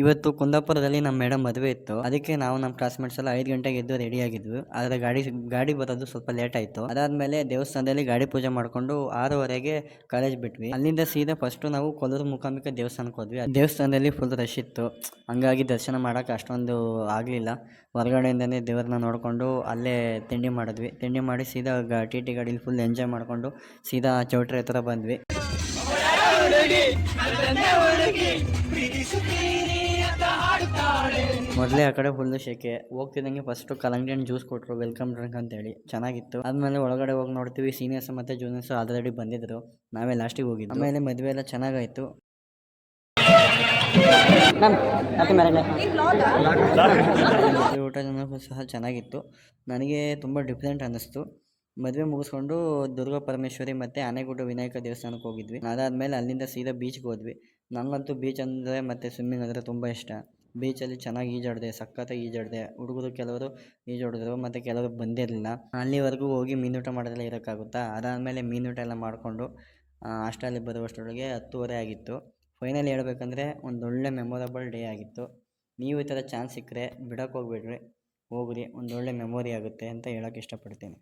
ಇವತ್ತು ಕುಂದಾಪುರದಲ್ಲಿ ನಮ್ಮ ಮೇಡಮ್ ಮದುವೆ ಇತ್ತು. ಅದಕ್ಕೆ ನಾವು ನಮ್ಮ ಕ್ಲಾಸ್ಮೇಟ್ಸ್ ಎಲ್ಲ 5 ಗಂಟೆಗೆ ಎದ್ದು ರೆಡಿ ಆಗಿದ್ವಿ. ಆದರೆ ಗಾಡಿ ಬರೋದು ಸ್ವಲ್ಪ ಲೇಟ್ ಆಯಿತು. ಅದಾದ್ಮೇಲೆ ದೇವಸ್ಥಾನದಲ್ಲಿ ಗಾಡಿ ಪೂಜೆ ಮಾಡಿಕೊಂಡು 6:30ಗೆ ಕಾಲೇಜ್ ಬಿಟ್ವಿ. ಅಲ್ಲಿಂದ ಸೀದಾ ಫಸ್ಟ್ ನಾವು ಕೊಲ್ಲೂರು ಮೂಕಾಂಬಿಕಾ ದೇವಸ್ಥಾನಕ್ಕೆ ಹೋದ್ವಿ. ದೇವಸ್ಥಾನದಲ್ಲಿ ಫುಲ್ ರಶ್ ಇತ್ತು. ಹಂಗಾಗಿ ದರ್ಶನ ಮಾಡೋಕೆ ಅಷ್ಟೊಂದು ಆಗಲಿಲ್ಲ. ಹೊರಗಡೆಯಿಂದನೇ ದೇವ್ರನ್ನ ನೋಡಿಕೊಂಡು ಅಲ್ಲೇ ತಿಂಡಿ ಮಾಡಿದ್ವಿ. ತಿಂಡಿ ಮಾಡಿ ಸೀದಾ ಟಿ ಟಿ ಗಾಡೀಲಿ ಫುಲ್ ಎಂಜಾಯ್ ಮಾಡಿಕೊಂಡು ಸೀದಾ ಚೌಟ್ರಿ ಹತ್ರ ಬಂದ್ವಿ. ಮೊದಲೇ ಆ ಕಡೆ ಫುಲ್ ಶೆಕೆ. ಹೋಗ್ತಿದ್ದಂಗೆ ಫಸ್ಟ್ ಕಲ್ಲಂಗಡಿ ಹಣ್ಣು ಜ್ಯೂಸ್ ಕೊಟ್ಟರು, ವೆಲ್ಕಮ್ ಡ್ರಿಂಕ್ ಅಂತೇಳಿ. ಚೆನ್ನಾಗಿತ್ತು. ಆದ್ಮೇಲೆ ಒಳಗಡೆ ಹೋಗಿ ನೋಡ್ತೀವಿ, ಸೀನಿಯರ್ಸ್ ಮತ್ತು ಜೂನಿಯರ್ಸ್ ಆಲ್ರೆಡಿ ಬಂದಿದ್ರು. ನಾವೇ ಲಾಸ್ಟಿಗೆ ಹೋಗಿದ್ದು. ಆಮೇಲೆ ಮದುವೆ ಎಲ್ಲ ಚೆನ್ನಾಗಾಯಿತು. ಊಟ ಸಹ ಚೆನ್ನಾಗಿತ್ತು. ನನಗೆ ತುಂಬ ಡಿಫ್ರೆಂಟ್ ಅನ್ನಿಸ್ತು. ಮದುವೆ ಮುಗಿಸ್ಕೊಂಡು ದುರ್ಗಾ ಪರಮೇಶ್ವರಿ ಮತ್ತು ಆನೆಗುಡ್ಡ ವಿನಾಯಕ ದೇವಸ್ಥಾನಕ್ಕೆ ಹೋಗಿದ್ವಿ. ಅದಾದಮೇಲೆ ಅಲ್ಲಿಂದ ಸೀದಾ ಬೀಚ್ಗೆ ಹೋದ್ವಿ. ನನಗಂತೂ ಬೀಚ್ ಅಂದರೆ ಮತ್ತು ಸ್ವಿಮ್ಮಿಂಗ್ ಅಂದರೆ ತುಂಬ ಇಷ್ಟ. ಬೀಚಲ್ಲಿ ಚೆನ್ನಾಗಿ ಈಜಾಡಿದೆ, ಸಖತ್ತಾಗಿ ಈಜಾಡಿದೆ. ಹುಡುಗರು ಕೆಲವರು ಈಜಾಡಿದ್ರು ಮತ್ತು ಕೆಲವರು ಬಂದಿರಲಿಲ್ಲ. ಅಲ್ಲಿವರೆಗೂ ಹೋಗಿ ಮೀನೂಟ ಮಾಡೋದೆಲ್ಲ ಇರೋಕ್ಕಾಗುತ್ತಾ? ಅದಾದಮೇಲೆ ಮೀನೂಟ ಎಲ್ಲ ಮಾಡಿಕೊಂಡು ಅಷ್ಟರಲ್ಲಿ ಬರುವಷ್ಟರೊಳಗೆ 10:30 ಆಗಿತ್ತು. ಫೈನಲಿ ಹೇಳ್ಬೇಕಂದ್ರೆ ಒಂದೊಳ್ಳೆ ಮೆಮೊರಬಲ್ ಡೇ ಆಗಿತ್ತು. ನೀವು ಈ ಥರ ಚಾನ್ಸ್ ಸಿಕ್ಕರೆ ಬಿಡೋಕ್ಕೆ ಹೋಗ್ಬೇಡ್ರಿ, ಹೋಗ್ರಿ. ಒಂದೊಳ್ಳೆ ಮೆಮೊರಿ ಆಗುತ್ತೆ ಅಂತ ಹೇಳೋಕ್ಕೆ ಇಷ್ಟಪಡ್ತೀನಿ.